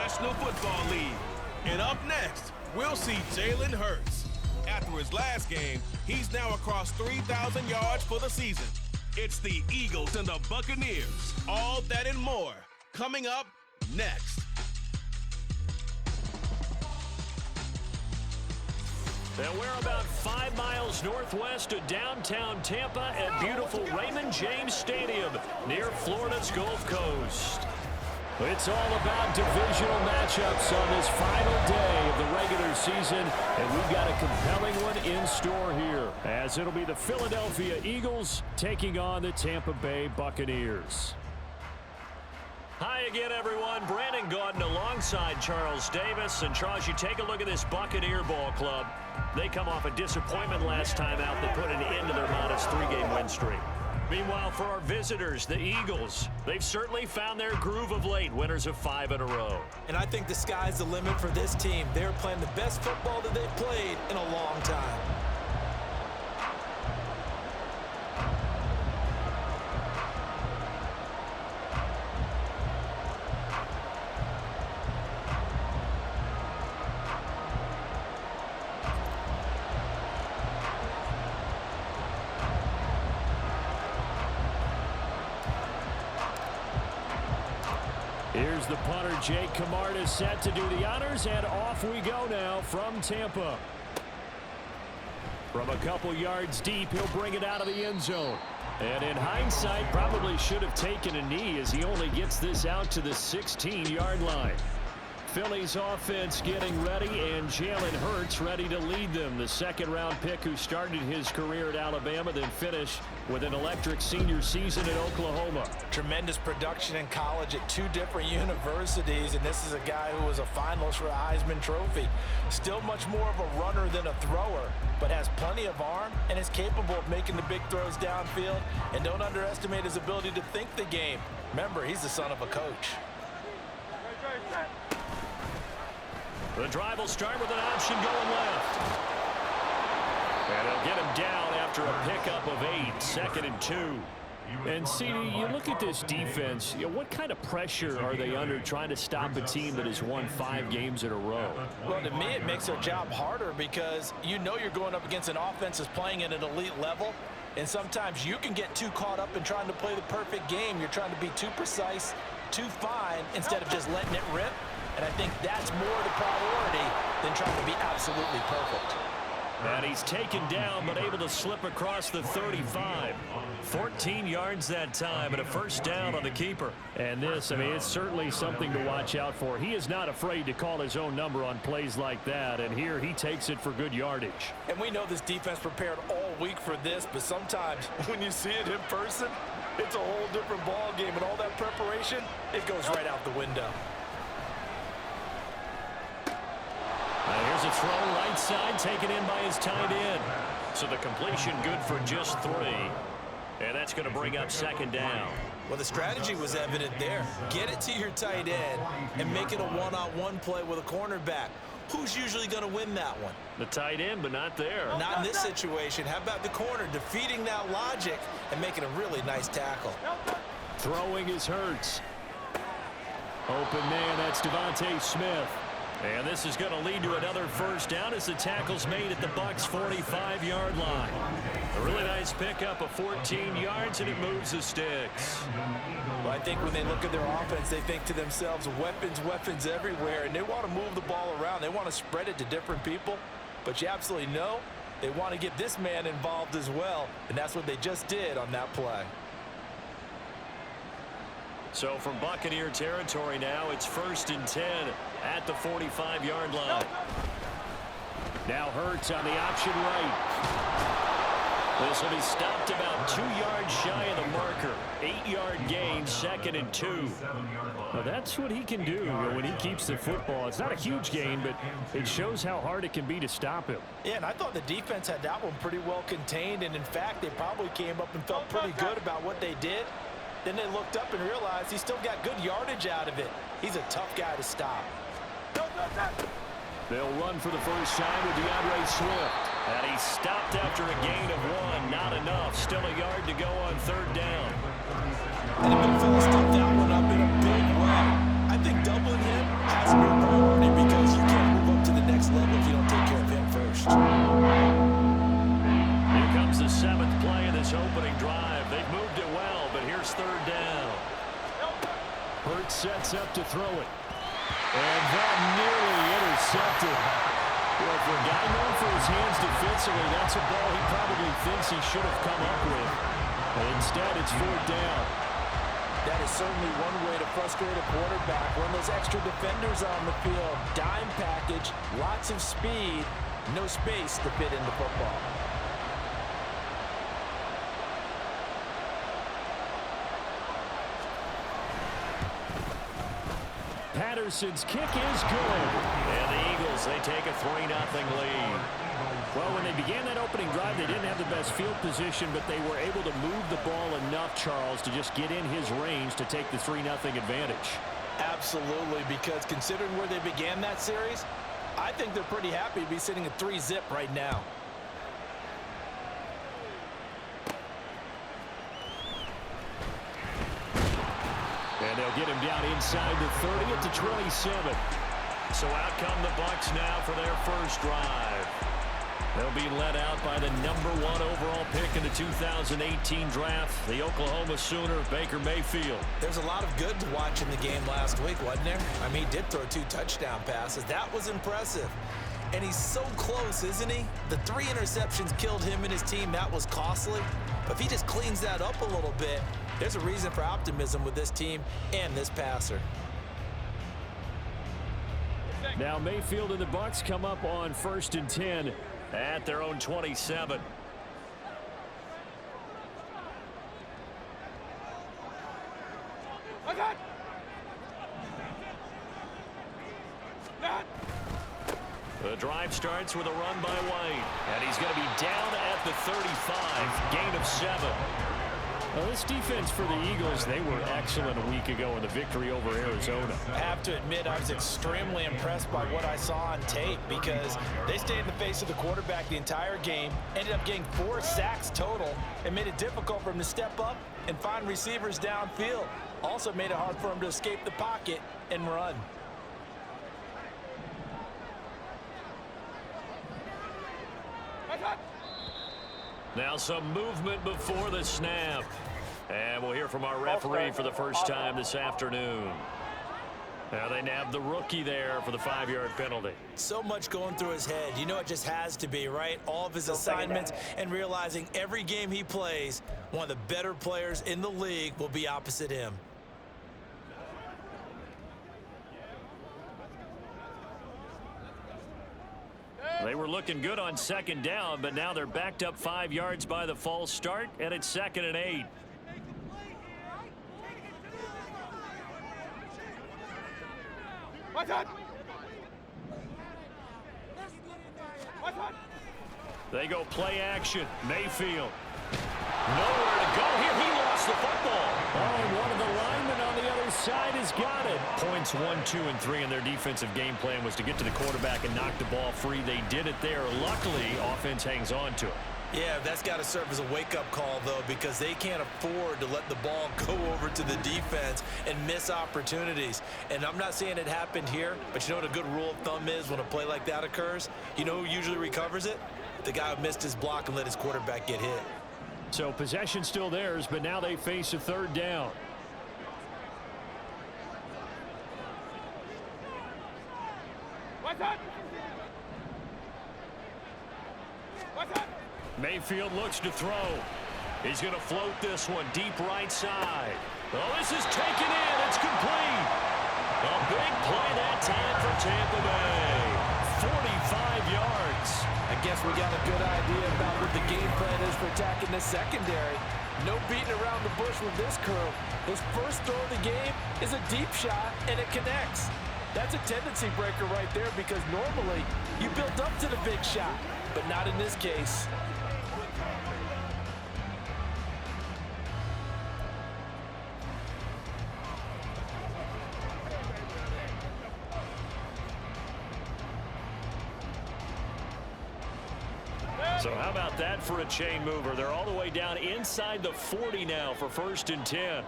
National Football League. And up next, we'll see Jalen Hurts. After his last game, he's now across 3,000 yards for the season. It's the Eagles and the Buccaneers. All that and more coming up next. And we're about 5 miles northwest of downtown Tampa at beautiful Raymond James Stadium near Florida's Gulf Coast. It's all about divisional matchups on this final day of the regular season, and we've got a compelling one in store here, as it'll be the Philadelphia Eagles taking on the Tampa Bay Buccaneers. Hi again, everyone. Brandon Gaudin alongside Charles Davis. And Charles, you take a look at this Buccaneer ball club. They come off a disappointment last time out that put an end to their modest 3-game win streak. Meanwhile, for our visitors, the Eagles, they've certainly found their groove of late, winners of 5 in a row. And I think the sky's the limit for this team. They're playing the best football that they've played in a long time. Here's the punter, Jake Camarda, set to do the honors, and off we go now from Tampa. From a couple yards deep, he'll bring it out of the end zone. And in hindsight, probably should have taken a knee as he only gets this out to the 16-yard line. Philly's offense getting ready, and Jalen Hurts ready to lead them. The second-round pick who started his career at Alabama, then finished with an electric senior season at Oklahoma. Tremendous production in college at 2 different universities, and this is a guy who was a finalist for a Heisman Trophy. Still much more of a runner than a thrower, but has plenty of arm and is capable of making the big throws downfield. And don't underestimate his ability to think the game. Remember, he's the son of a coach. The drive will start with an option going left. And they'll get him down after a pickup of 8, 2nd and 2. And, CD, you look at this defense, what kind of pressure are they under trying to stop a team that has won 5 games in a row? Well, to me, it makes their job harder because you know you're going up against an offense that's playing at an elite level. And sometimes you can get too caught up in trying to play the perfect game. You're trying to be too precise, too fine, instead of just letting it rip. And I think that's more the priority than trying to be absolutely perfect. And he's taken down, but able to slip across the 35. 14 yards that time, and a first down on the keeper. And this, I mean, it's certainly something to watch out for. He is not afraid to call his own number on plays like that, and here he takes it for good yardage. And we know this defense prepared all week for this, but sometimes when you see it in person, it's a whole different ball game, and all that preparation, it goes right out the window. Here's a throw right side, taken in by his tight end. So the completion good for just 3. And that's going to bring up 2nd down. Well, the strategy was evident there. Get it to your tight end and make it a one-on-one play with a cornerback. Who's usually going to win that one? The tight end, but not there. Not in this situation. How about the corner defeating that logic and making a really nice tackle? Throwing is Hurts. Open man, that's Devontae Smith. And this is going to lead to another first down as the tackle's made at the Bucs' 45-yard line. A really nice pickup of 14 yards, and it moves the sticks. Well, I think when they look at their offense, they think to themselves, weapons, weapons everywhere, and they want to move the ball around. They want to spread it to different people, but you absolutely know they want to get this man involved as well, and that's what they just did on that play. So from Buccaneer territory now, it's 1st and 10 at the 45-yard line. Now Hurts on the option right. This will be stopped about 2 yards shy of the marker. 8-yard gain, 2nd and 2. Well, that's what he can do when he keeps the football. It's not a huge gain, but it shows how hard it can be to stop him. Yeah, and I thought the defense had that one pretty well contained, and in fact, they probably came up and felt pretty good about what they did. Then they looked up and realized he still got good yardage out of it. He's a tough guy to stop. They'll run for the first time with DeAndre Swift. And he's stopped after a gain of 1. Not enough. Still a yard to go on 3rd down. And the big fella stepped that one up in a big way. I think doubling him has And that nearly intercepted. Well, for a guy known for his hands defensively, that's a ball he probably thinks he should have come up with. But instead, it's 4th down. That is certainly one way to frustrate a quarterback. When those extra defenders are on the field, dime package, lots of speed, no space to fit into football. Patterson's kick is good. And the Eagles, they take a 3-0 lead. Well, when they began that opening drive, they didn't have the best field position, but they were able to move the ball enough, Charles, to just get in his range to take the 3-0 advantage. Absolutely, because considering where they began that series, I think they're pretty happy to be sitting at 3-zip right now. And they'll get him down inside the 30 at the 27. So out come the Bucs now for their first drive. They'll be led out by the #1 overall pick in the 2018 draft, the Oklahoma Sooner, Baker Mayfield. There's a lot of good to watch in the game last week, wasn't there? I mean, he did throw 2 touchdown passes. That was impressive. And he's so close, isn't he? The 3 interceptions killed him and his team. That was costly. But if he just cleans that up a little bit, there's a reason for optimism with this team and this passer. Now Mayfield and the Bucs come up on 1st and 10 at their own 27. The drive starts with a run by White, and he's going to be down at the 35, gain of 7. Well, this defense for the Eagles, they were excellent a week ago in the victory over Arizona. I have to admit, I was extremely impressed by what I saw on tape because they stayed in the face of the quarterback the entire game, ended up getting 4 sacks total, and made it difficult for him to step up and find receivers downfield. Also made it hard for him to escape the pocket and run. Now some movement before the snap. And we'll hear from our referee for the first time this afternoon. Now they nabbed the rookie there for the 5-yard penalty. So much going through his head. You know it just has to be, right? All of his assignments and realizing every game he plays, one of the better players in the league will be opposite him. They were looking good on 2nd down, but now they're backed up 5 yards by the false start, and it's 2nd and 8. They go play action. Mayfield. Nowhere to go here. He lost the football. Oh, and one of the linemen on the other side has got it. Points 1, 2, and 3 in their defensive game plan was to get to the quarterback and knock the ball free. They did it there. Luckily, offense hangs on to it. Yeah, that's got to serve as a wake-up call, though, because they can't afford to let the ball go over to the defense and miss opportunities. And I'm not saying it happened here, but you know what a good rule of thumb is when a play like that occurs? You know who usually recovers it? The guy who missed his block and let his quarterback get hit. So possession still theirs, but now they face a 3rd down. Mayfield looks to throw. He's going to float this one deep right side. Oh, this is taken in. It's complete. A big play that time for Tampa Bay. 45 yards. I guess we got a good idea about what the game plan is for attacking the secondary. No beating around the bush with this crew. His first throw of the game is a deep shot, and it connects. That's a tendency breaker right there because normally you build up to the big shot, but not in this case. So how about that for a chain mover? They're all the way down inside the 40 now for 1st and 10.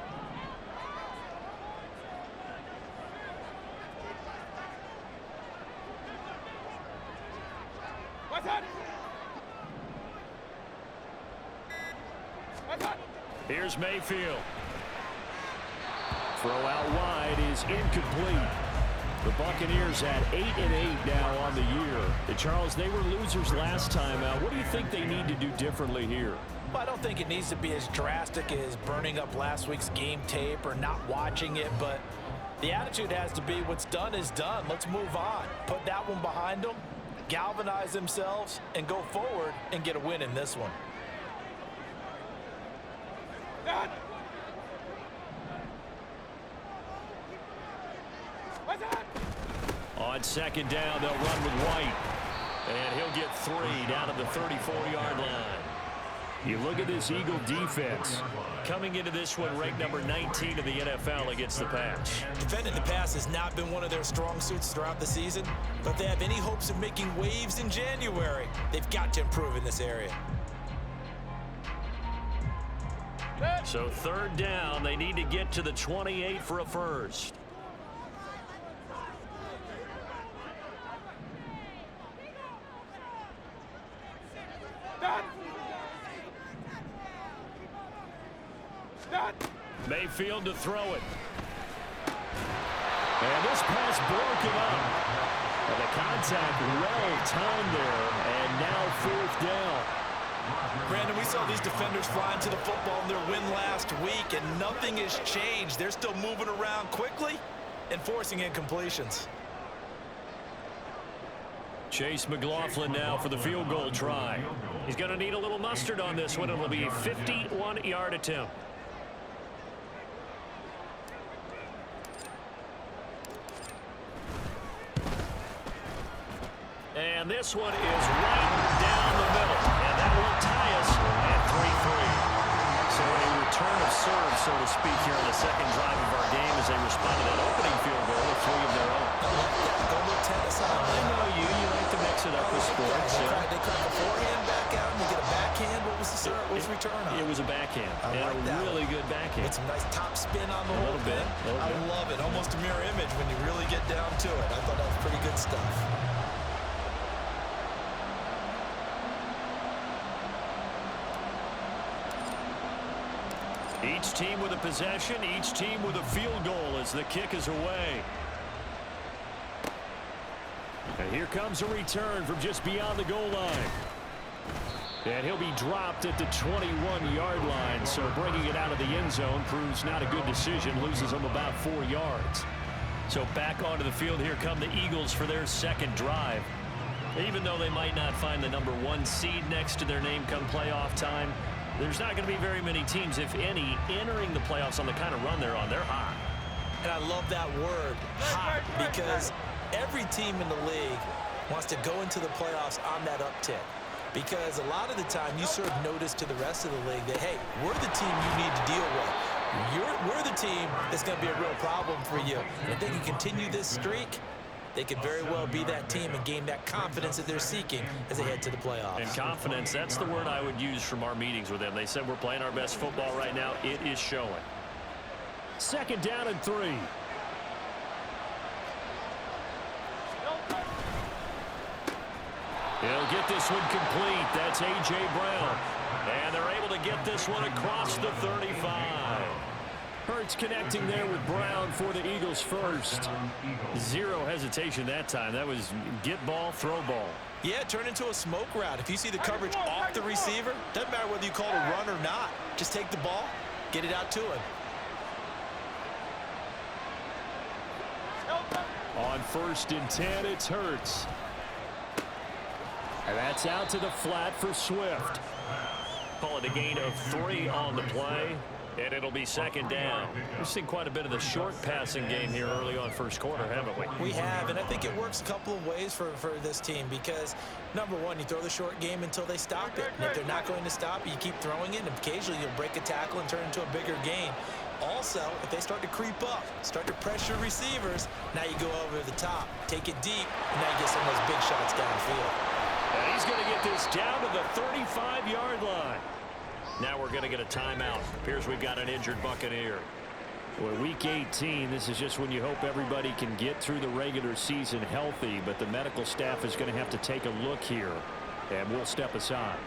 Here's Mayfield. Throw out wide is incomplete. The Buccaneers at 8-8 now on the year. And Charles, they were losers last time out. What do you think they need to do differently here? Well, I don't think it needs to be as drastic as burning up last week's game tape or not watching it, but the attitude has to be what's done is done. Let's move on. Put that one behind them, galvanize themselves, and go forward and get a win in this one. On second down, they'll run with White. And he'll get 3 down at the 34-yard line. You look at this Eagle defense. Coming into this one, ranked number 19 in the NFL against the pass. Defending the pass has not been one of their strong suits throughout the season, but if they have any hopes of making waves in January, they've got to improve in this area. So third down, they need to get to the 28 for a first. Mayfield to throw it. And this pass broken up. And the contact well timed there. And now fourth down. Brandon, we saw these defenders flying to the football in their win last week, and nothing has changed. They're still moving around quickly and forcing incompletions. Chase McLaughlin now for the field goal try. He's going to need a little mustard on this one. It'll be a 51-yard attempt. And this one is right down the middle. And that will tie us at 3-3. So a return of serve, so to speak, here on the second drive of our game as they respond to that opening field goal with 3 of their own. Go look tennis on. I know you like to mix it up with sports. They crack a forehand back out and they get a backhand. What was the serve? What was the return on? It was a backhand. I like and a really good backhand. Get some nice top spin on the whole bit. I love it. Almost a mirror image when you really get down to it. I thought that was pretty good stuff. Each team with a possession, each team with a field goal as the kick is away. And here comes a return from just beyond the goal line. And he'll be dropped at the 21-yard line, so bringing it out of the end zone proves not a good decision, loses him about 4 yards. So back onto the field, here come the Eagles for their second drive. Even though they might not find the number 1 seed next to their name come playoff time, there's not going to be very many teams, if any, entering the playoffs on the kind of run they're on. They're hot. And I love that word, hot, because every team in the league wants to go into the playoffs on that uptick. Because a lot of the time you serve notice to the rest of the league that, hey, we're the team you need to deal with. We're the team that's going to be a real problem for you. And if they can continue this streak, they could very well be that team and gain that confidence that they're seeking as they head to the playoffs. And confidence, that's the word I would use from our meetings with them. They said we're playing our best football right now. It is showing. Second down and 3. He'll get this one complete. That's A.J. Brown. And they're able to get this one across the 35. Hurts connecting there with Brown for the Eagles first. Zero hesitation that time. That was get ball, throw ball. Yeah, turn into a smoke route. If you see the coverage off the receiver, doesn't matter whether you call it a run or not. Just take the ball, get it out to him. On 1st and 10, it's Hurts. And that's out to the flat for Swift. Call it a gain of 3 on the play. And it'll be second down. We've seen quite a bit of the short passing game here early on first quarter, haven't we? We have, and I think it works a couple of ways for this team because, number one, you throw the short game until they stop it. And if they're not going to stop it, you keep throwing it, and occasionally you'll break a tackle and turn into a bigger gain. Also, if they start to creep up, start to pressure receivers, now you go over the top, take it deep, and now you get some of those big shots downfield. And he's going to get this down to the 35-yard line. Now we're going to get a timeout. Appears we've got an injured Buccaneer. Well, week 18, this is just when you hope everybody can get through the regular season healthy, but the medical staff is going to have to take a look here, and we'll step aside.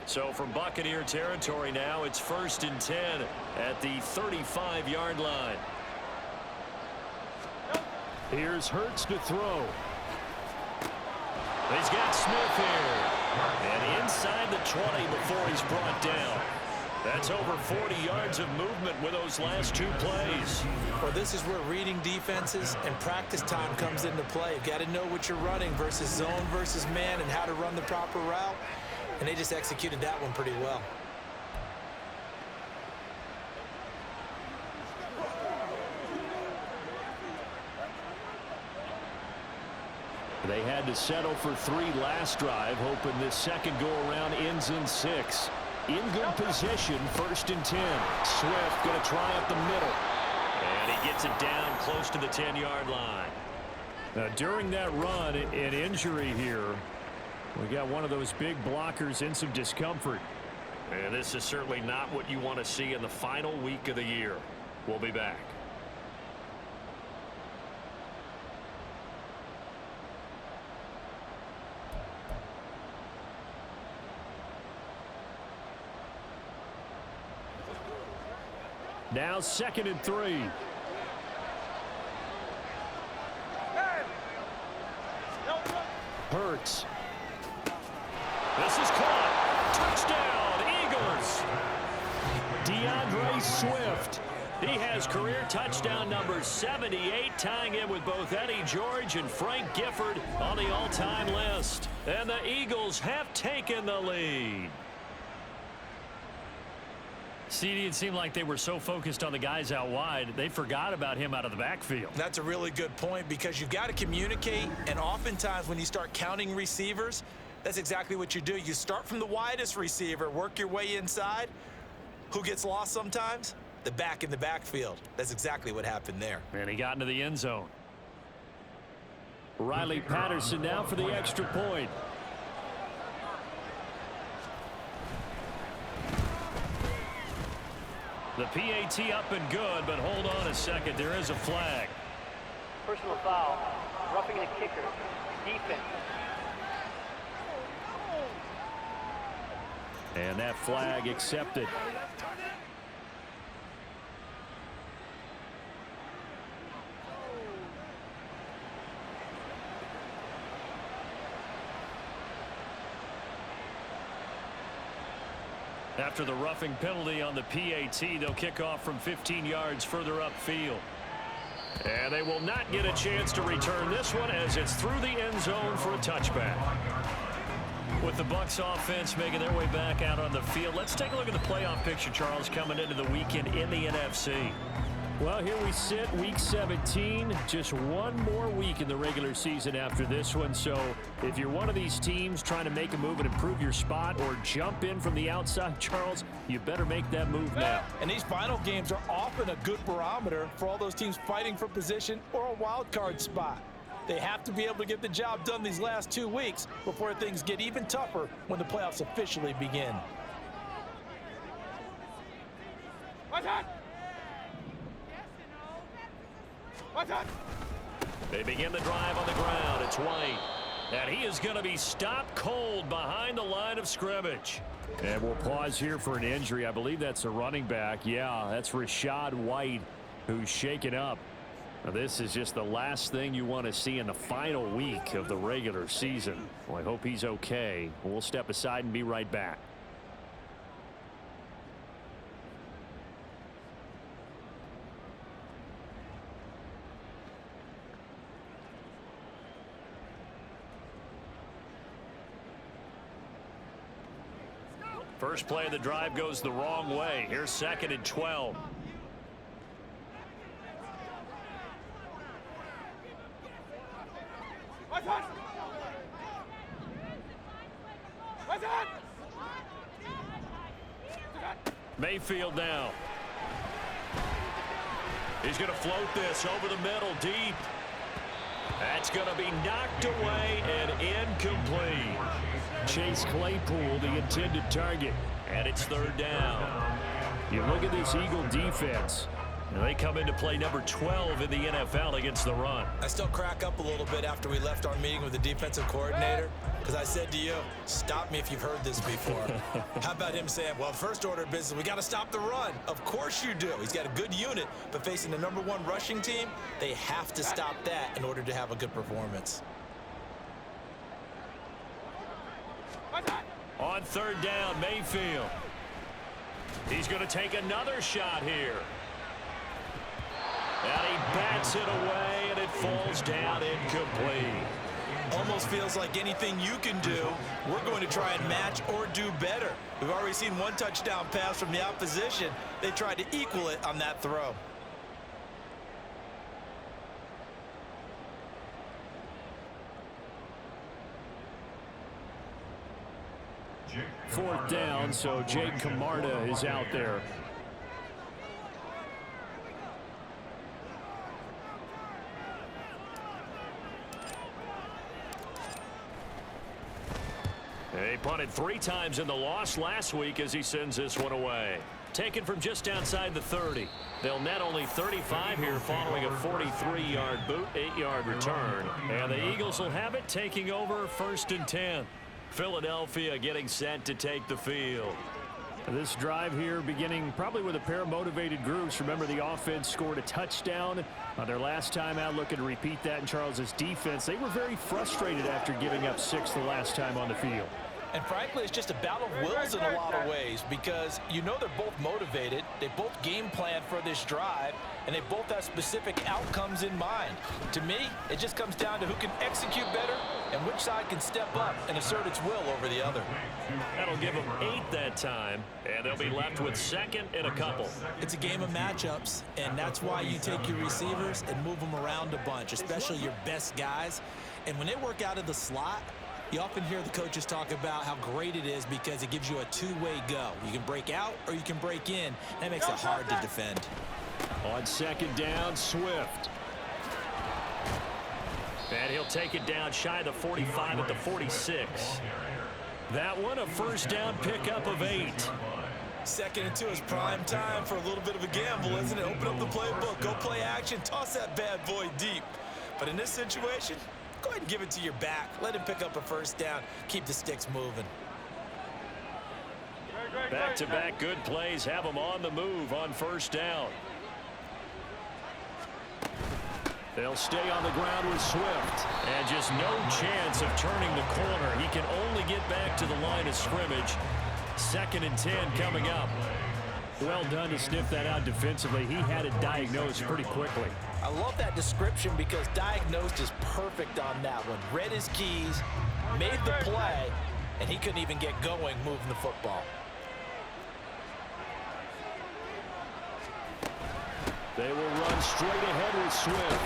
So from Buccaneer territory now, it's 1st and 10 at the 35-yard line. Here's Hurts to throw. He's got Smith here. And inside the 20 before he's brought down. That's over 40 yards of movement with those last 2 plays. Well, this is where reading defenses and practice time comes into play. You've got to know what you're running versus zone versus man and how to run the proper route. And they just executed that one pretty well. They had to settle for 3 last drive, hoping this second go-around ends in 6. In good position, 1st and 10. Swift going to try up the middle. And he gets it down close to the 10-yard line. Now, during that run, an injury here. We got one of those big blockers in some discomfort. And this is certainly not what you want to see in the final week of the year. We'll be back. Now 2nd and 3. Hurts. This is caught. Touchdown, Eagles. DeAndre Swift. He has career touchdown number 78, tying in with both Eddie George and Frank Gifford on the all-time list. And the Eagles have taken the lead. CD, it seemed like they were so focused on the guys out wide, they forgot about him out of the backfield. That's a really good point because you've got to communicate, and oftentimes when you start counting receivers, that's exactly what you do. You start from the widest receiver, work your way inside. Who gets lost sometimes? The back in the backfield. That's exactly what happened there. And he got into the end zone. Riley Patterson now for the extra point. The PAT up and good, but hold on a second. There is a flag. Personal foul. Roughing the kicker. Defense. And that flag accepted. After the roughing penalty on the PAT, they'll kick off from 15 yards further upfield. And they will not get a chance to return this one as it's through the end zone for a touchback. With the Bucs offense making their way back out on the field, let's take a look at the playoff picture, Charles, coming into the weekend in the NFC. Well, here we sit, week 17, just one more week in the regular season after this one. So if you're one of these teams trying to make a move and improve your spot or jump in from the outside, Charles, you better make that move now. And these final games are often a good barometer for all those teams fighting for position or a wild card spot. They have to be able to get the job done these last 2 weeks before things get even tougher when the playoffs officially begin. They begin the drive on the ground. It's White. And he is going to be stopped cold behind the line of scrimmage. And we'll pause here for an injury. I believe that's a running back. Yeah, that's Rashad White, who's shaken up. Now, this is just the last thing you want to see in the final week of the regular season. Well, I hope he's okay. We'll step aside and be right back. First play of the drive goes the wrong way. Here's 2nd and 12. Mayfield now. He's going to float this over the middle deep. That's going to be knocked away and incomplete. Chase Claypool, the intended target. And it's 3rd down. You look at this Eagle defense. And they come into play number 12 in the NFL against the run. I still crack up a little bit after we left our meeting with the defensive coordinator Because I said to you, stop me if you've heard this before. How about him saying, well, first order of business, we got to stop the run. Of course you do. He's got a good unit, but facing the #1 rushing team, they have to stop that in order to have a good performance. On 3rd down, Mayfield. He's going to take another shot here. And he bats it away, and it falls down incomplete. Almost feels like anything you can do, we're going to try and match or do better. We've already seen 1 touchdown pass from the opposition. They tried to equal it on that throw. Fourth down, so Jake Camarda is out there. He punted 3 times in the loss last week as he sends this one away. Taken from just outside the 30. They'll net only 35 here following a 43-yard boot, 8-yard return. And the Eagles will have it taking over 1st and 10. Philadelphia getting set to take the field. This drive here beginning probably with a pair of motivated groups. Remember, the offense scored a touchdown on their last time out. Looking to repeat that in Charles's defense. They were very frustrated after giving up 6 the last time on the field. And frankly, it's just a battle of wills in a lot of ways because you know they're both motivated. They both game plan for this drive, and they both have specific outcomes in mind. To me, it just comes down to who can execute better and which side can step up and assert its will over the other. That'll give them 8 that time, and they'll be left with 2nd and a couple. It's a game of matchups, and that's why you take your receivers and move them around a bunch, especially your best guys. And when they work out of the slot, you often hear the coaches talk about how great it is because it gives you a 2-way go. You can break out or you can break in. That makes it hard to defend. On 2nd down, Swift. And he'll take it down shy of the 45 at the 46. That one, a 1st down pickup of 8. 2nd and 2 is prime time for a little bit of a gamble, isn't it? Open up the playbook, go play action, toss that bad boy deep. But in this situation, go ahead and give it to your back. Let him pick up a 1st down. Keep the sticks moving. Back-to-back good plays have them on the move on 1st down. They'll stay on the ground with Swift. And just no chance of turning the corner. He can only get back to the line of scrimmage. 2nd and 10 coming up. Well done to sniff that out defensively. He had it diagnosed pretty quickly. I love that description because diagnosed is perfect on that one. Read his keys, made the play, and he couldn't even get going moving the football. They will run straight ahead with Swift.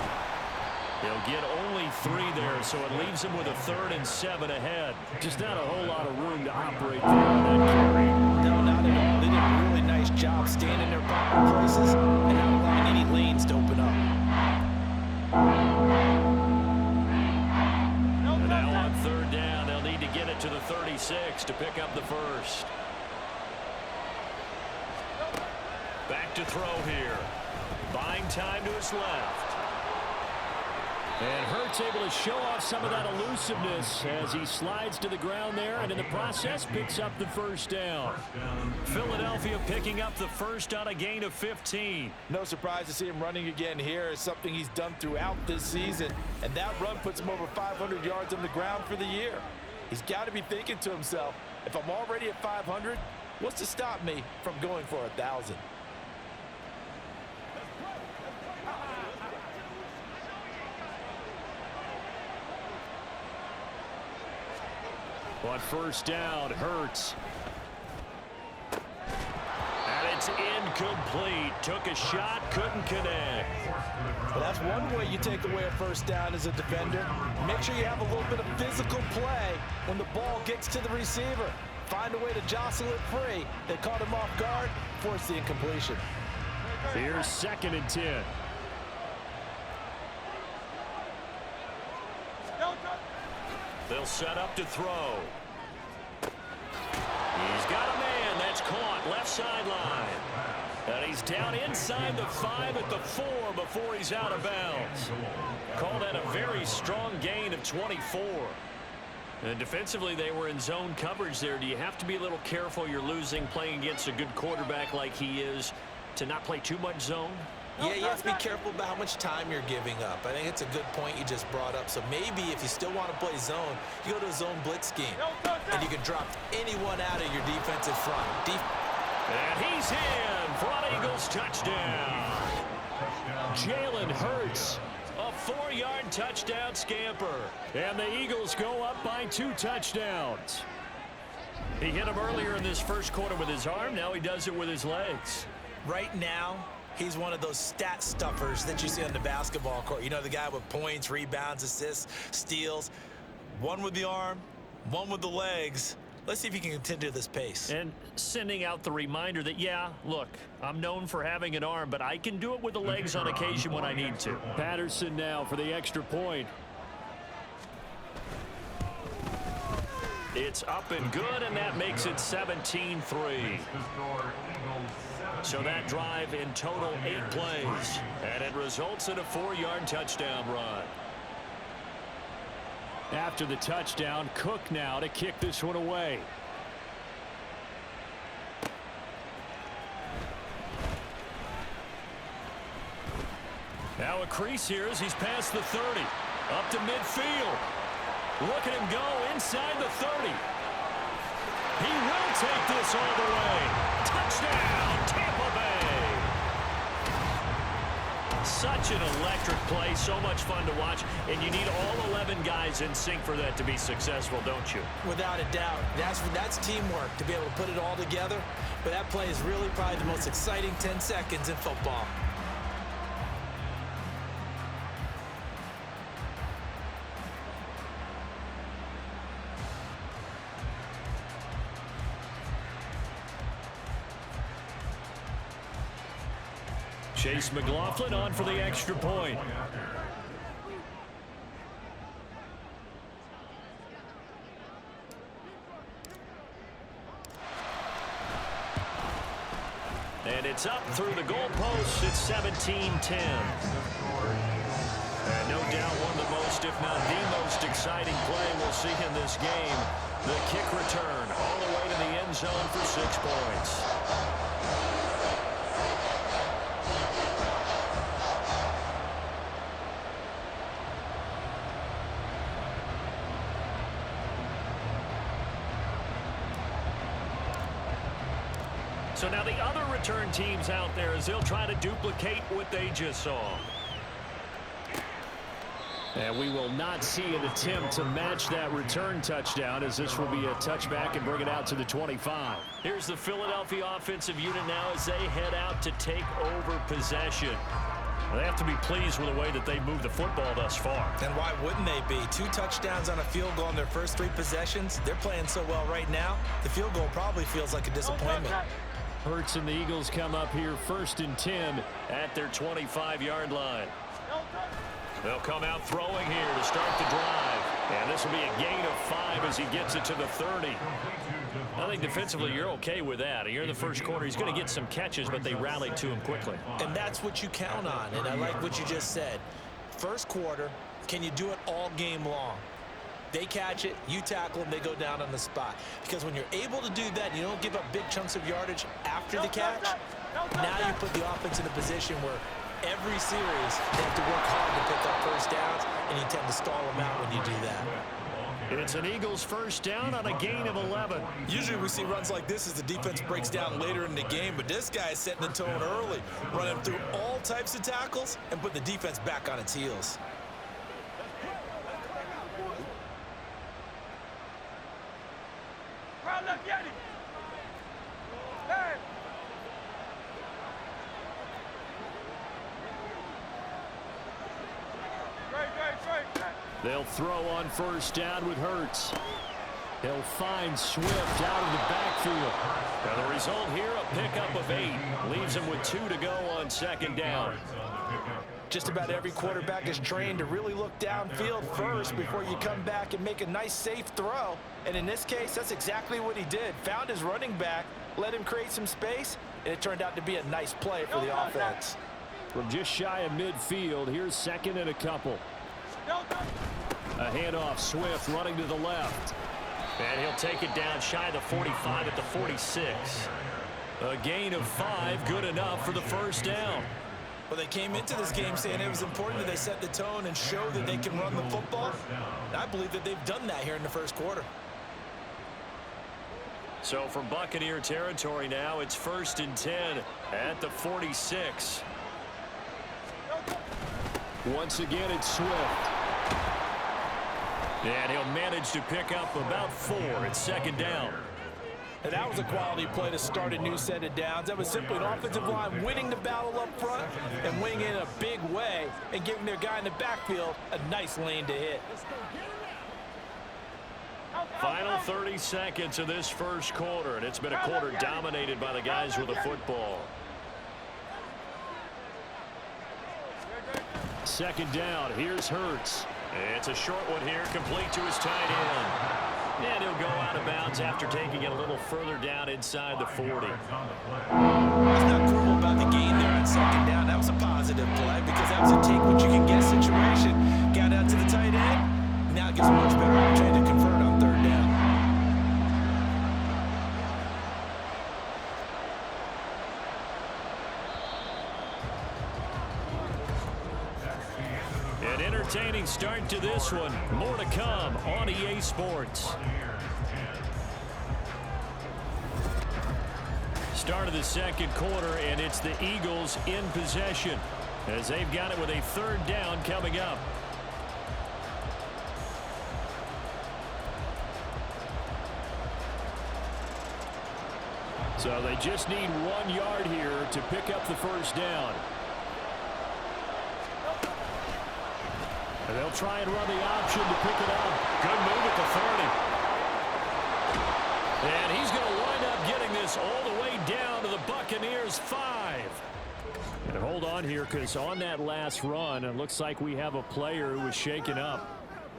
He'll get only 3 there, so it leaves him with a 3rd and 7 ahead. Just not a whole lot of room to operate there on that carry. No, not at all. They did a really nice job staying in their proper places and not allowing any lanes to open up. And now on 3rd down, they'll need to get it to the 36 to pick up the 1st. Back to throw here. Buying time to his left. And Hurts able to show off some of that elusiveness as he slides to the ground there, and in the process picks up the 1st down. Philadelphia picking up the 1st on a gain of 15. No surprise to see him running again here. It's something he's done throughout this season, and that run puts him over 500 yards on the ground for the year. He's got to be thinking to himself, if I'm already at 500, what's to stop me from going for 1,000? On 1st down, Hurts. And it's incomplete. Took a shot, couldn't connect. Well, that's one way you take away a 1st down as a defender. Make sure you have a little bit of physical play when the ball gets to the receiver. Find a way to jostle it free. They caught him off guard, forced the incompletion. Here's 2nd and 10. They'll set up to throw. He's got a man. That's caught left sideline. And he's down inside the 5 at the 4 before he's out of bounds. Call that a very strong gain of 24. And defensively, they were in zone coverage there. Do you have to be a little careful? You're losing playing against a good quarterback like he is to not play too much zone? Yeah, you have to be careful about how much time you're giving up. I think it's a good point you just brought up. So maybe if you still want to play zone, you go to a zone blitz scheme. And you can drop anyone out of your defensive front. And he's in for an Eagles touchdown. Jalen Hurts, a 4-yard touchdown scamper. And the Eagles go up by 2 touchdowns. He hit him earlier in this first quarter with his arm. Now he does it with his legs. Right now, he's one of those stat stuffers that you see on the basketball court. You know, the guy with points, rebounds, assists, steals. One with the arm, one with the legs. Let's see if he can continue this pace. And sending out the reminder that, yeah, look, I'm known for having an arm, but I can do it with the legs on occasion when I need to. Patterson now for the extra point. It's up and good, and that makes it 17-3. So that drive in total 8 plays, and it results in a 4-yard touchdown run. After the touchdown, Cook now to kick this one away. Now a crease here as he's past the 30. Up to midfield. Look at him go inside the 30. He will take this all the way. Touchdown, Tampa Bay. Such an electric play, so much fun to watch, and you need all 11 guys in sync for that to be successful, don't you? Without a doubt. That's teamwork to be able to put it all together. But that play is really probably the most exciting 10 seconds in football. Chase McLaughlin on for the extra point. And it's up through the goalposts. It's 17-10. And no doubt one of the most, if not the most exciting play we'll see in this game. The kick return all the way to the end zone for 6 points. So now the other return teams out there as they'll try to duplicate what they just saw. And we will not see an attempt to match that return touchdown as this will be a touchback and bring it out to the 25. Here's the Philadelphia offensive unit now as they head out to take over possession. They have to be pleased with the way that they moved the football thus far. And why wouldn't they be? 2 touchdowns on a field goal in their first 3 possessions. They're playing so well right now, the field goal probably feels like a disappointment. Hurts and the Eagles come up here 1st and 10 at their 25-yard line. They'll come out throwing here to start the drive. And this will be a gain of 5 as he gets it to the 30. I think defensively you're okay with that. You're in the first quarter. He's going to get some catches, but they rallied to him quickly. And that's what you count on. And I like what you just said. First quarter, can you do it all game long? They catch it, you tackle them, they go down on the spot. Because when you're able to do that, you don't give up big chunks of yardage after the catch. Now you put the offense in a position where every series they have to work hard to pick up first downs, and you tend to stall them out when you do that. It's an Eagles first down on a gain of 11. Usually we see runs like this as the defense breaks down later in the game, but this guy is setting the tone early, running through all types of tackles and putting the defense back on its heels. They'll throw on first down with Hurts. He'll find Swift out of the backfield. Now the result here, a pickup of 8. Leaves him with 2 to go on 2nd down. Just about every quarterback is trained to really look downfield first before you come back and make a nice, safe throw. And in this case, that's exactly what he did. Found his running back, let him create some space, and it turned out to be a nice play for the offense. From just shy of midfield, here's 2nd and a couple. A handoff, Swift running to the left. And he'll take it down shy of the 45 at the 46. A gain of 5, good enough for the first down. Well, they came into this game saying it was important that they set the tone and show that they can run the football. And I believe that they've done that here in the first quarter. So from Buccaneer territory now, it's 1st and 10 at the 46. Once again, it's Swift. And he'll manage to pick up about 4 at 2nd down. And that was a quality play to start a new set of downs. That was simply an offensive line winning the battle up front and winning in a big way and giving their guy in the backfield a nice lane to hit. Final 30 seconds of this first quarter, and it's been a quarter dominated by the guys with the football. 2nd down, here's Hurts. It's a short one here, complete to his tight end. And he'll go out of bounds after taking it a little further down inside the 40. It's not cruel about the gain there on 2nd down. That was a positive play because that was a take what you can get situation. Got out to the tight end. Now it gives a much better opportunity to convert on 3rd down. An entertaining start to this one. More to come on EA Sports. Start of the second quarter, and it's the Eagles in possession as they've got it with a 3rd down coming up. So they just need 1 yard here to pick up the first down. And they'll try and run the option to pick it up. Good move at the 30. And he's going to wind up getting this all the way down to the Buccaneers' 5. And hold on here, because on that last run, it looks like we have a player who was shaken up.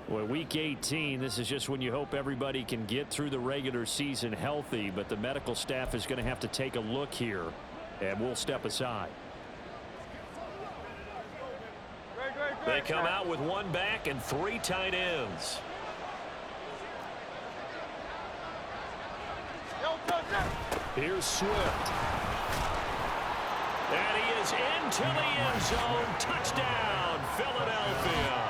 Well, week 18, this is just when you hope everybody can get through the regular season healthy, but the medical staff is going to have to take a look here, and we'll step aside. They come out with 1 back and 3 tight ends. Here's Swift. And he is into the end zone. Touchdown, Philadelphia.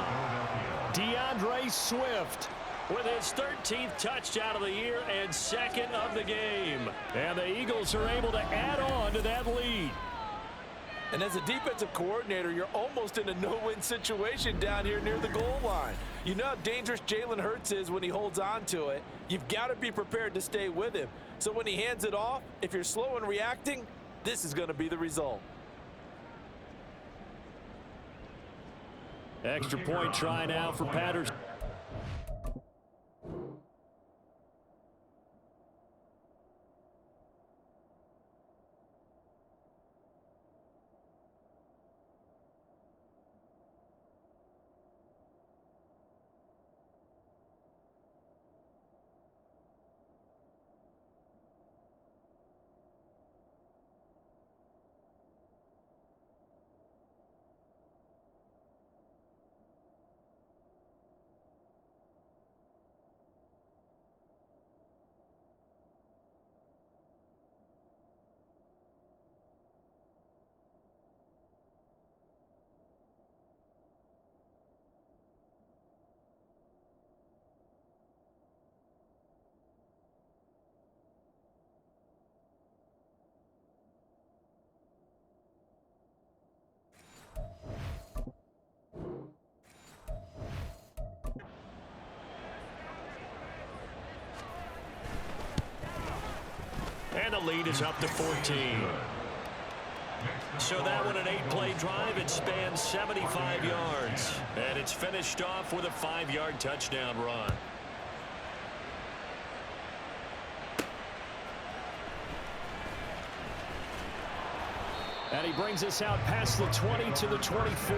DeAndre Swift with his 13th touchdown of the year and 2nd of the game. And the Eagles are able to add on to that lead. And as a defensive coordinator, you're almost in a no-win situation down here near the goal line. You know how dangerous Jalen Hurts is when he holds on to it. You've got to be prepared to stay with him. So when he hands it off, if you're slow in reacting, this is going to be the result. Extra point try now for Patterson. And the lead is up to 14. So that one, an 8-play drive. It spans 75 yards. And it's finished off with a 5-yard touchdown run. And he brings us out past the 20 to the 24.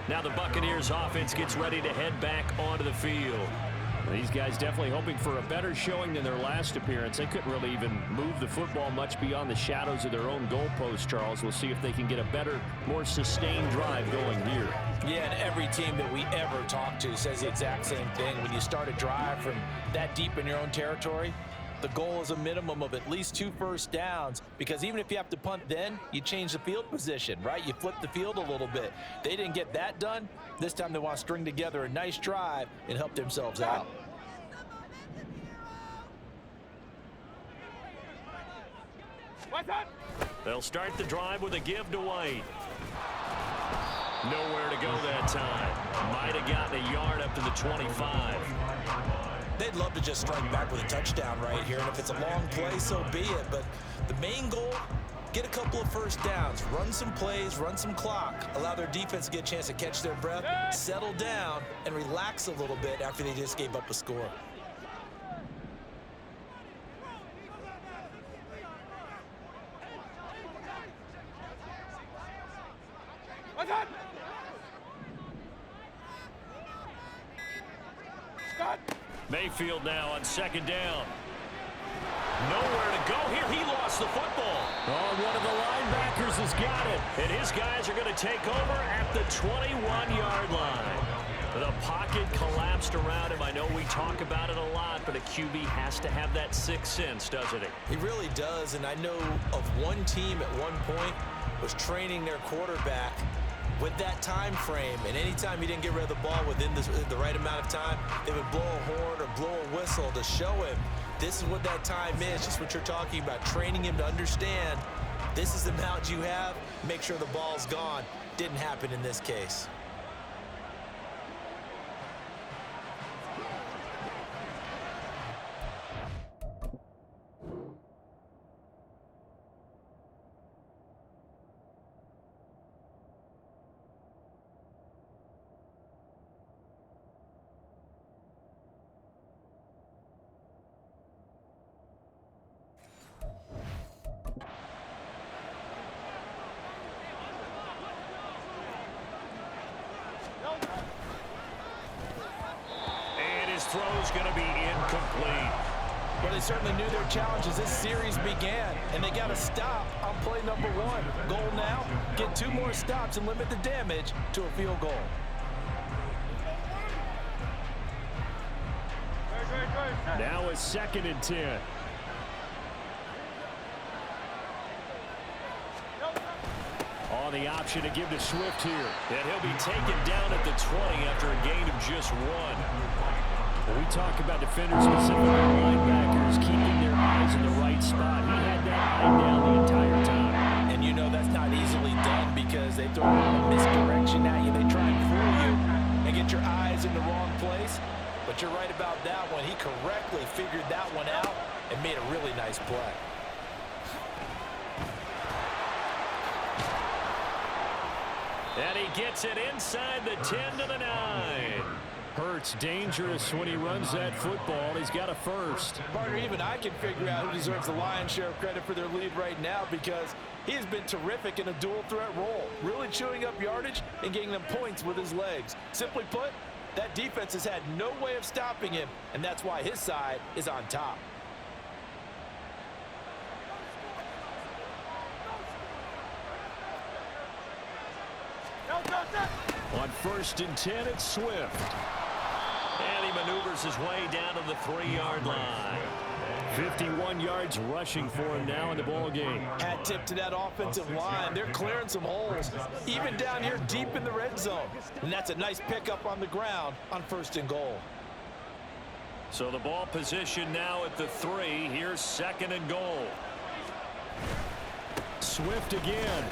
Now the Buccaneers offense gets ready to head back onto the field. These guys definitely hoping for a better showing than their last appearance. They couldn't really even move the football much beyond the shadows of their own goalpost, Charles. We'll see if they can get a better, more sustained drive going here. Yeah, and every team that we ever talk to says the exact same thing. When you start a drive from that deep in your own territory, the goal is a minimum of at least 2 first downs, because even if you have to punt then, you change the field position, right? You flip the field a little bit. They didn't get that done. This time they want to string together a nice drive and help themselves out. They'll start the drive with a give to White. Nowhere to go that time. Might have gotten a yard up to the 25. They'd love to just strike back with a touchdown right here, and if it's a long play, so be it. But the main goal, get a couple of first downs, run some plays, run some clock, allow their defense to get a chance to catch their breath, settle down, and relax a little bit after they just gave up a score. Mayfield now on second down. Nowhere to go here. He lost the football. Oh, one of the linebackers has got it. And his guys are going to take over at the 21-yard line. The pocket collapsed around him. I know we talk about it a lot, but a QB has to have that sixth sense, doesn't he? He really does, and I know of one team at one point was training their quarterback with that time frame, and anytime he didn't get rid of the ball within the right amount of time, they would blow a horn or blow a whistle to show him this is what that time is, just what you're talking about, training him to understand this is the amount you have, make sure the ball's gone. Didn't happen in this case. Throw's going to be incomplete. Well, they certainly knew their challenge as this series began, and they got to stop on play number 1. Goal now, get 2 more stops and limit the damage to a field goal. Now it's 2nd and 10. On the option to give to Swift here. And he'll be taken down at the 20 after a gain of just 1. When we talk about defenders, specifically linebackers, keeping their eyes in the right spot. He had that eye down the entire time. And you know that's not easily done because they throw a misdirection at you. They try and fool you and get your eyes in the wrong place. But you're right about that one. He correctly figured that one out and made a really nice play. And he gets it inside the 10 to the 9. Hurts dangerous when he runs that football. He's got a first. Partner, even I can figure out who deserves the lion's share of credit for their lead right now because he has been terrific in a dual threat role, really chewing up yardage and getting them points with his legs. Simply put, that defense has had no way of stopping him, and that's why his side is on top. On 1st and 10, it's Swift. And he maneuvers his way down to the 3-yard line. 51 yards rushing for him now in the ball game. Hat tip to that offensive line. They're clearing some holes, even down here deep in the red zone. And that's a nice pickup on the ground on 1st and goal. So the ball position now at the 3. Here's 2nd and goal. Swift again.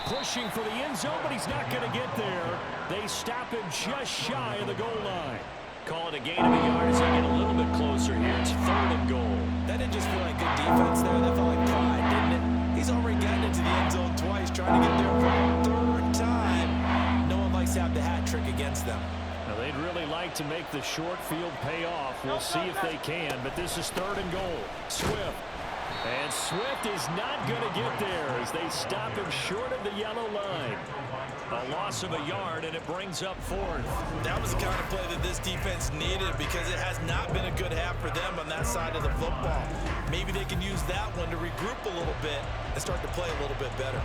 Pushing for the end zone, but he's not going to get there. They stop him just shy of the goal line. Call it a gain of a yard as they get a little bit closer here. It's 3rd and goal. That didn't just feel like good defense there. That felt like pride, didn't it? He's already gotten into the end zone twice, trying to get there for a 3rd time. No one likes to have the hat trick against them. Now, they'd really like to make the short field pay off. We'll see if they can, but this is 3rd and goal. Swift. And Swift is not going to get there as they stop him short of the yellow line. A loss of a yard, and it brings up fourth. That was the kind of play that this defense needed because it has not been a good half for them on that side of the football. Maybe they can use that one to regroup a little bit and start to play a little bit better.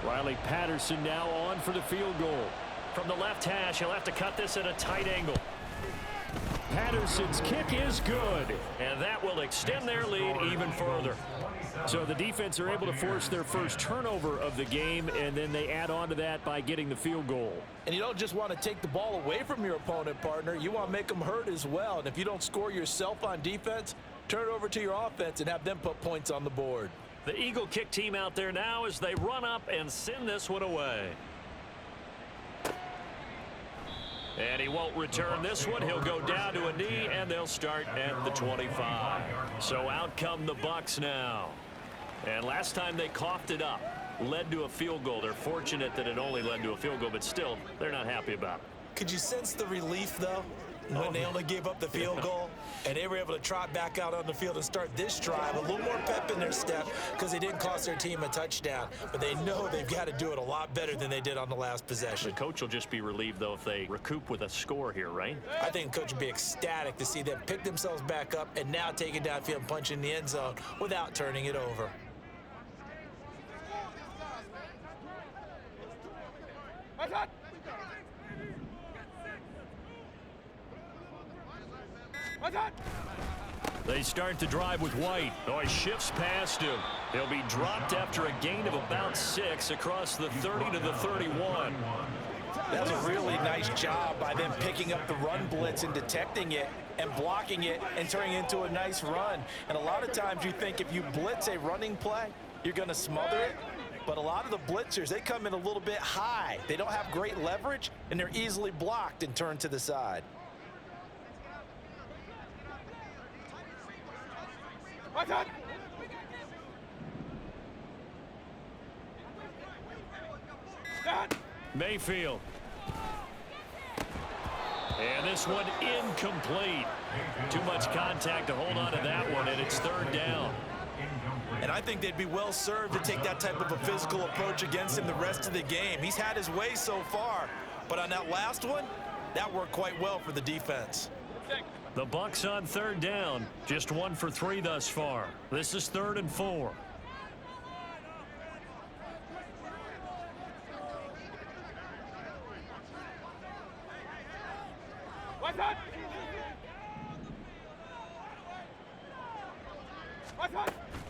Riley Patterson now on for the field goal. From the left hash, he'll have to cut this at a tight angle. Patterson's kick is good, and that will extend their lead even further. So the defense are able to force their first turnover of the game, and then they add on to that by getting the field goal. And you don't just want to take the ball away from your opponent, partner. You want to make them hurt as well. And if you don't score yourself on defense, turn it over to your offense and have them put points on the board. The Eagle kick team out there now as they run up and send this one away. And he won't return this one. He'll go down to a knee, and they'll start at the 25. So out come the Bucs now. And last time they coughed it up, led to a field goal. They're fortunate that it only led to a field goal, but still, they're not happy about it. Could you sense the relief, though, when they only gave up the field goal and they were able to trot back out on the field and start this drive? A little more pep in their step because they didn't cost their team a touchdown, but they know they've got to do it a lot better than they did on the last possession. The coach will just be relieved, though, if they recoup with a score here, right? I think the coach would be ecstatic to see them pick themselves back up and now take it downfield and punch in the end zone without turning it over. They start the drive with White. Oh, he shifts past him. He'll be dropped after a gain of about 6 across the 30 to the 31. That's a really nice job by them picking up the run blitz and detecting it and blocking it and turning it into a nice run. And a lot of times you think if you blitz a running play, you're going to smother it. But a lot of the blitzers, they come in a little bit high. They don't have great leverage, and they're easily blocked and turned to the side. Mayfield. And this one incomplete. Too much contact to hold on to that one, and it's third down. And I think they'd be well served to take that type of a physical approach against him the rest of the game. He's had his way so far, but on that last one, that worked quite well for the defense. The Bucs on third down, just 1 for 3 thus far. This is 3rd and 4.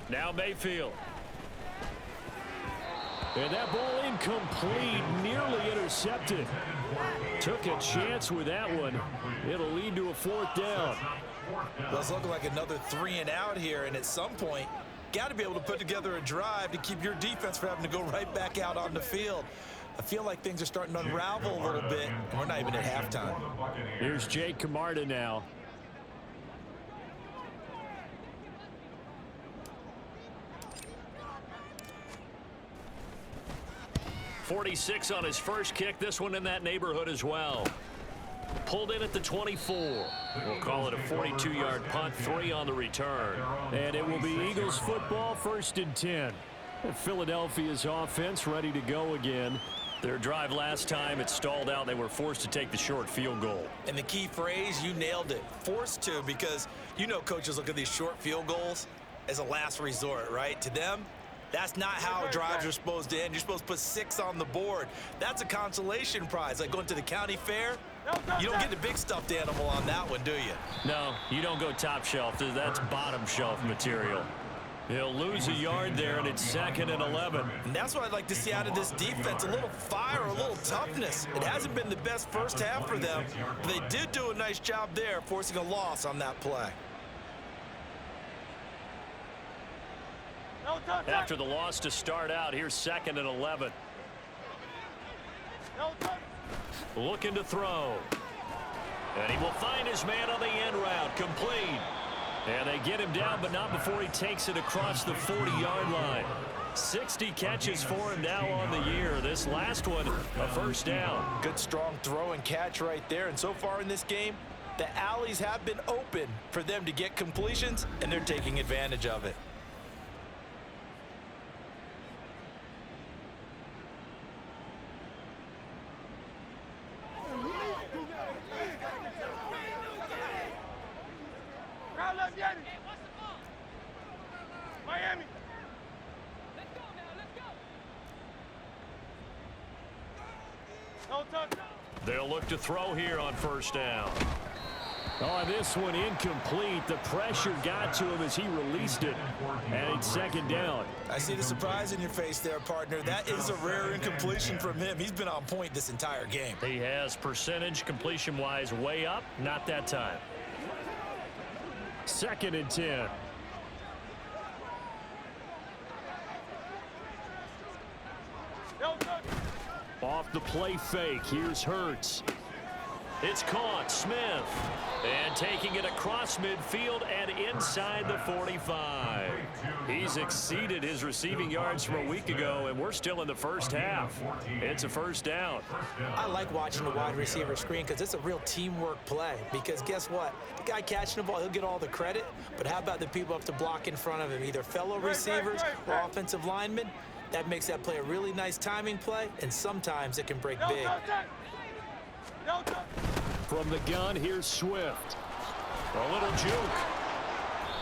Now Mayfield. And that ball incomplete, nearly intercepted. Took a chance with that one. It'll lead to a 4th down. Well, it's looking like another 3 and out here, and at some point, got to be able to put together a drive to keep your defense from having to go right back out on the field. I feel like things are starting to unravel a little bit, and we're not even at halftime. Here's Jake Camarda now. .46 on his first kick. This one in that neighborhood as well. Pulled in at the 24. We'll call it a 42-yard punt, 3 on the return. And it will be Eagles football, 1st and 10. Philadelphia's offense ready to go again. Their drive last time, it stalled out. They were forced to take the short field goal. And the key phrase, you nailed it, forced to, because you know coaches look at these short field goals as a last resort, right? To them, that's not how drives are supposed to end. You're supposed to put 6 on the board. That's a consolation prize, like going to the county fair. You don't get the big stuffed animal on that one, do you? No, you don't go top shelf. That's bottom shelf material. He'll lose a yard there, and it's 2nd and 11. And that's what I'd like to see out of this defense, a little fire, a little toughness. It hasn't been the best first half for them, but they did do a nice job there, forcing a loss on that play. After the loss to start out, here's 2nd and 11. Looking to throw. And he will find his man on the end route, complete. And they get him down, but not before he takes it across the 40-yard line. 60 catches for him now on the year. This last one, a 1st down. Good, strong throw and catch right there. And so far in this game, The alleys have been open for them to get completions, and they're taking advantage of it. Miami. They'll look to throw here on first down. Oh, this one incomplete. The pressure got to him as he released it. And it's second down. I see the surprise in your face there, partner. That is a rare incompletion from him. He's been on point this entire game. He has percentage completion-wise way up. Not that time. 2nd and 10. Off the play fake. Here's Hurts. It's caught. Smith. And taking it across midfield and inside the 45. He's exceeded his receiving yards from a week ago, and we're still in the first half. It's a first down. I like watching the wide receiver screen because it's a real teamwork play. Because guess what? The guy catching the ball, he'll get all the credit. But how about the people up to block in front of him, either fellow receivers or offensive linemen? That makes that play a really nice timing play, and sometimes it can break big. From the gun, here's Swift. A little juke.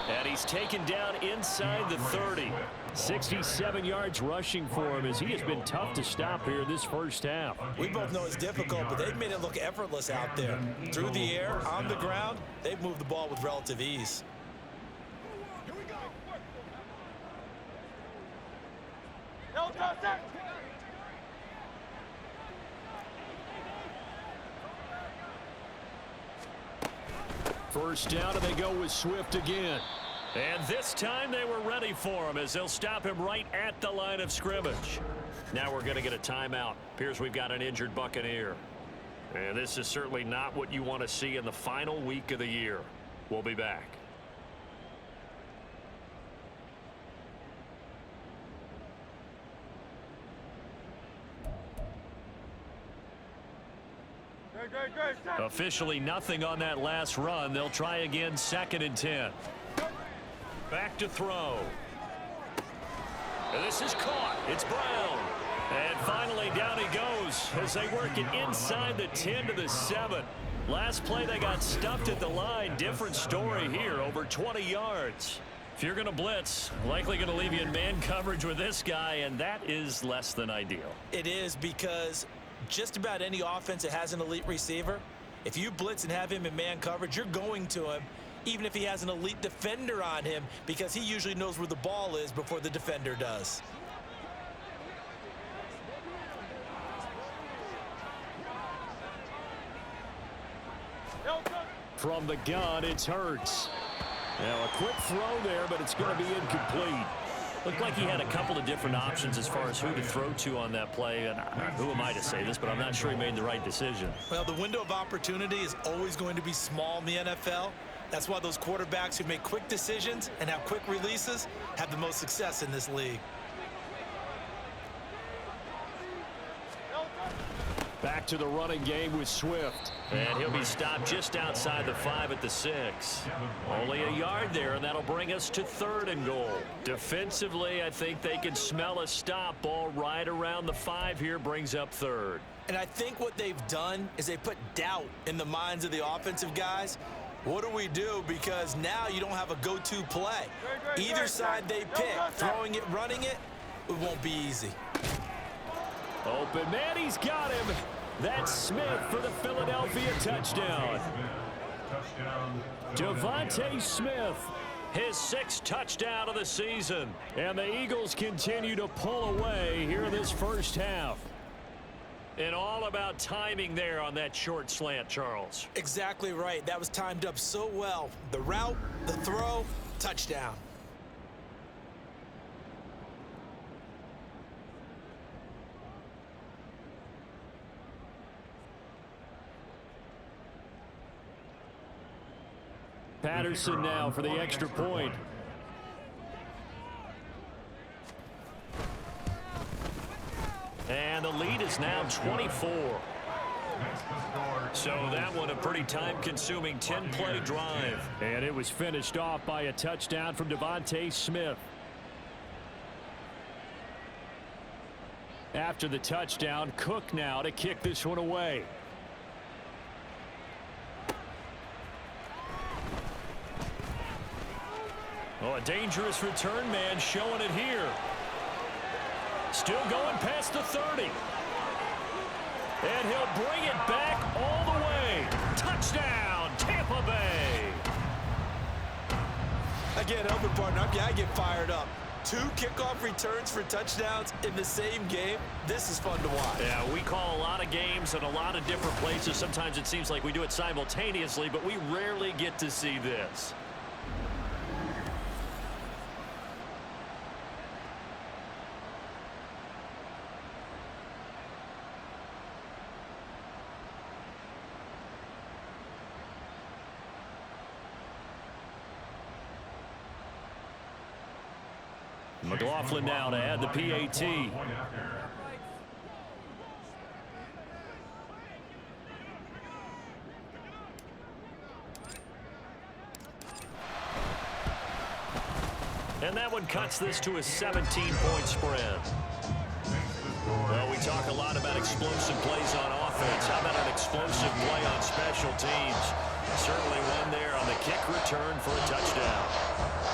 And he's taken down inside the 30. 67 yards rushing for him as he has been tough to stop here this first half. We both know it's difficult, but they've made it look effortless out there. Through the air, on the ground, they've moved the ball with relative ease. First down, and they go with Swift again. And this time they were ready for him as they'll stop him right at the line of scrimmage. Now we're going to get a timeout. Appears we've got an injured Buccaneer. And this is certainly not what you want to see in the final week of the year. We'll be back. Officially nothing on that last run. They'll try again, 2nd and 10. Back to throw. And this is caught. It's Brown. And finally down he goes as they work it inside the 10 to the 7. Last play they got stuffed at the line. Different story here, over 20 yards. If you're going to blitz, likely going to leave you in man coverage with this guy, and that is less than ideal. It is, because just about any offense that has an elite receiver, if you blitz and have him in man coverage, you're going to him, even if he has an elite defender on him, because he usually knows where the ball is before the defender does. From the gun, it's Hurts. Now a quick throw there, but it's going to be incomplete. Looked like he had a couple of different options as far as who to throw to on that play. And who am I to say this, but I'm not sure he made the right decision. Well, the window of opportunity is always going to be small in the NFL. That's why those quarterbacks who make quick decisions and have quick releases have the most success in this league. Back to the running game with Swift. And he'll be stopped just outside the 5 at the 6. Only a yard there, and that'll bring us to 3rd and goal. Defensively, I think they can smell a stop. Ball right around the 5 here brings up 3rd. And I think what they've done is they put doubt in the minds of the offensive guys. What do we do? Because now you don't have a go-to play. Either side they pick, throwing it, running it, it won't be easy. Open man, he's got him. That's Smith for the Philadelphia touchdown. Devontae Smith, his 6th touchdown of the season. And the Eagles continue to pull away here in this first half. And all about timing there on that short slant, Charles. Exactly right. That was timed up so well. The route, the throw, touchdown. Patterson now for the extra point. And the lead is now 24. So that one a pretty time-consuming 10-play drive. And it was finished off by a touchdown from Devontae Smith. After the touchdown, Cook now to kick this one away. Oh, a dangerous return man showing it here. Still going past the 30. And he'll bring it back all the way. Touchdown, Tampa Bay. Again, helping partner, I get fired up. 2 kickoff returns for touchdowns in the same game. This is fun to watch. Yeah, we call a lot of games in a lot of different places. Sometimes it seems like we do it simultaneously, but we rarely get to see this. McLaughlin now to add the PAT. And that one cuts this to a 17-point spread. Well, we talk a lot about explosive plays on offense. How about an explosive play on special teams? Certainly one there on the kick return for a touchdown.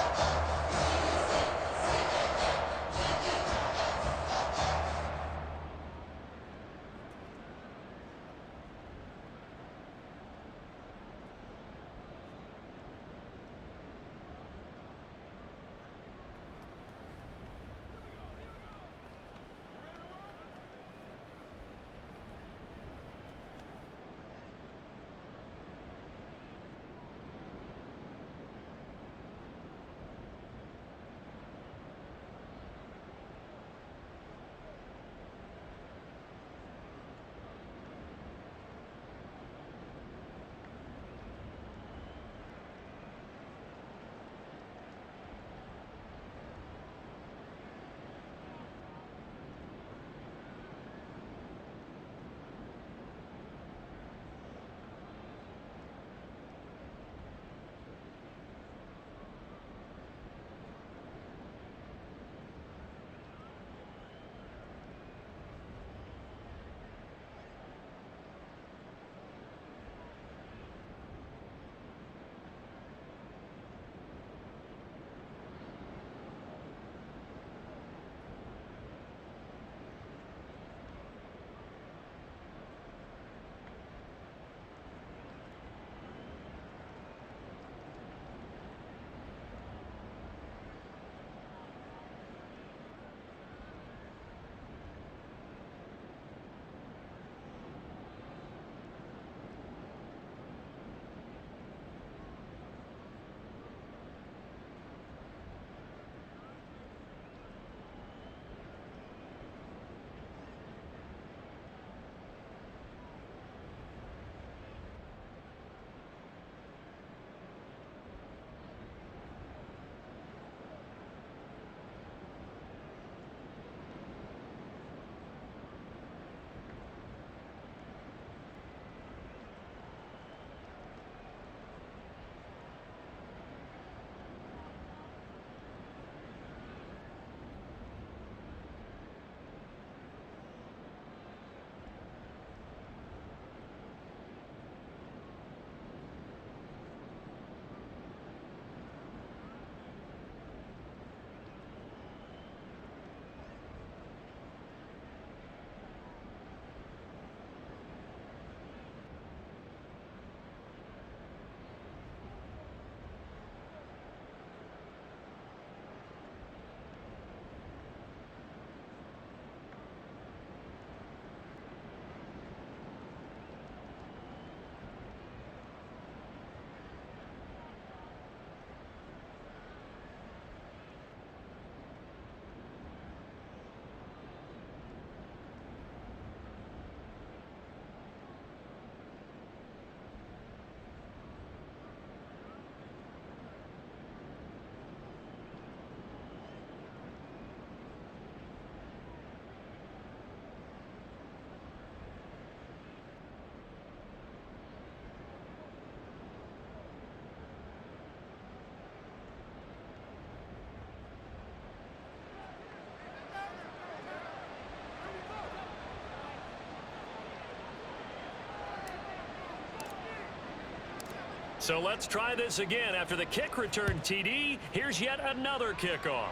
So let's try this again. After the kick return TD, here's yet another kickoff.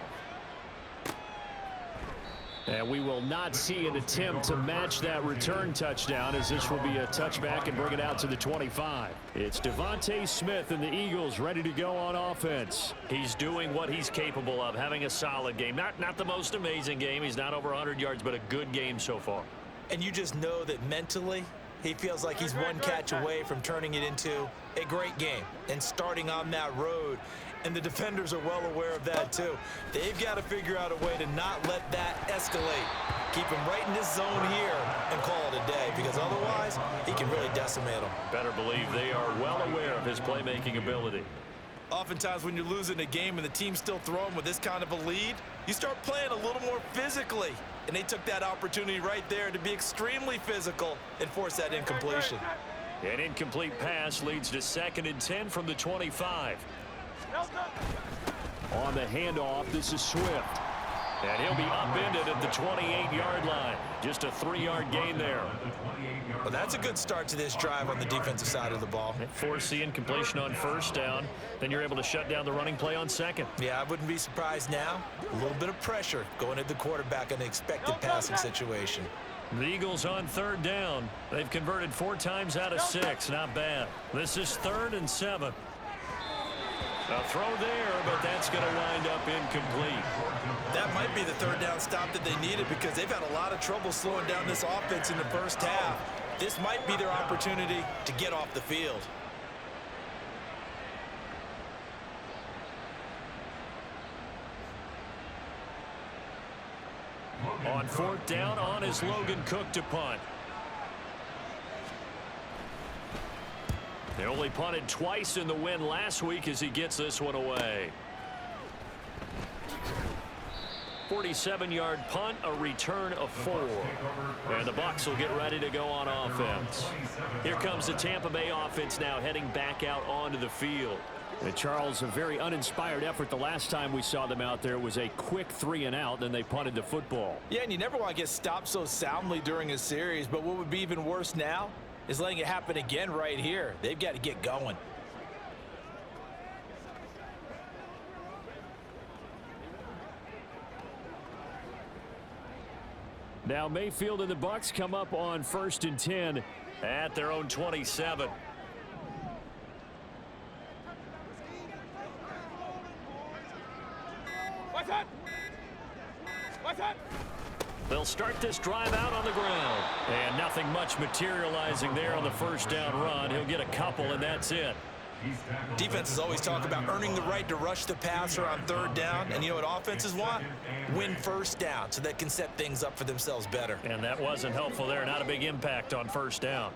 And we will not see an attempt to match that return touchdown, as this will be a touchback and bring it out to the 25. It's Devontae Smith and the Eagles ready to go on offense. He's doing what he's capable of, having a solid game. Not the most amazing game. He's not over 100 yards, but a good game so far. And you just know that mentally, he feels like he's one catch away from turning it into a great game and starting on that road. And the defenders are well aware of that, too. They've got to figure out a way to not let that escalate. Keep him right in this zone here and call it a day, because otherwise he can really decimate them. Better believe they are well aware of his playmaking ability. Oftentimes when you're losing a game and the team's still throwing with this kind of a lead, you start playing a little more physically. And they took that opportunity right there to be extremely physical and force that incompletion. An incomplete pass leads to 2nd and 10 from the 25. On the handoff, this is Swift. And he'll be upended at the 28-yard line. Just a 3-yard gain there. Well, that's a good start to this drive on the defensive side of the ball. Force the incompletion on 1st down. Then you're able to shut down the running play on 2nd. Yeah, I wouldn't be surprised now. A little bit of pressure going at the quarterback in the expected passing situation. The Eagles on 3rd down. They've converted 4 times out of 6. Not bad. This is 3rd and 7. A throw there, but that's going to wind up incomplete. That might be the 3rd down stop that they needed, because they've had a lot of trouble slowing down this offense in the first half. This might be their opportunity to get off the field. On 4th down, on is Logan Cook to punt. They only punted twice in the win last week as he gets this one away. 47-yard punt, a return of 4. And the Bucs will get ready to go on offense. Here comes the Tampa Bay offense now heading back out onto the field. And Charles, a very uninspired effort the last time we saw them out there. It was a quick 3-and-out, then they punted the football. Yeah, and you never want to get stopped so soundly during a series, but what would be even worse now is letting it happen again right here. They've got to get going. Now Mayfield and the Bucs come up on 1st and 10 at their own 27. They'll start this drive out on the ground. And nothing much materializing there on the 1st down run. He'll get a couple, and that's it. Defenses always talk about earning the right to rush the passer on 3rd down. And you know what offenses want? Win 1st down so they can set things up for themselves better. And that wasn't helpful there. Not a big impact on 1st down.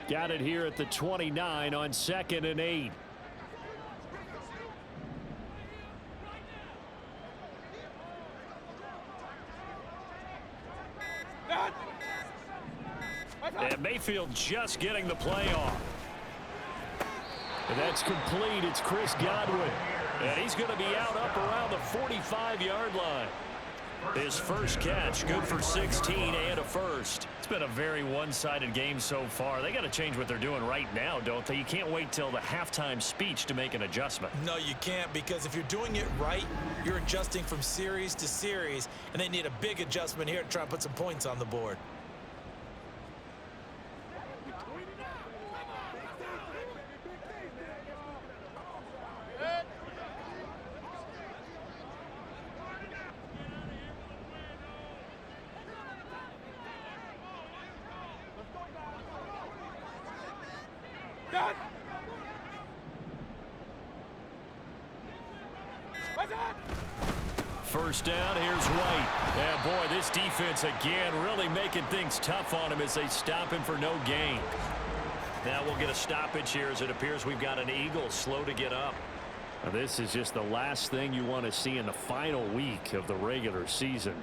Got it here at the 29 on 2nd and 8. And Mayfield just getting the play off. And that's complete. It's Chris Godwin. And he's going to be out up around the 45-yard line. His first catch, good for 16 and a first. It's been a very one-sided game so far. They got to change what they're doing right now, don't they? You can't wait till the halftime speech to make an adjustment. No, you can't, because if you're doing it right, you're adjusting from series to series, and they need a big adjustment here to try and put some points on the board. First down, here's White. And boy, this defense again really making things tough on him as they stop him for no gain. Now we'll get a stoppage here as it appears we've got an Eagle slow to get up. Now, this is just the last thing you want to see in the final week of the regular season.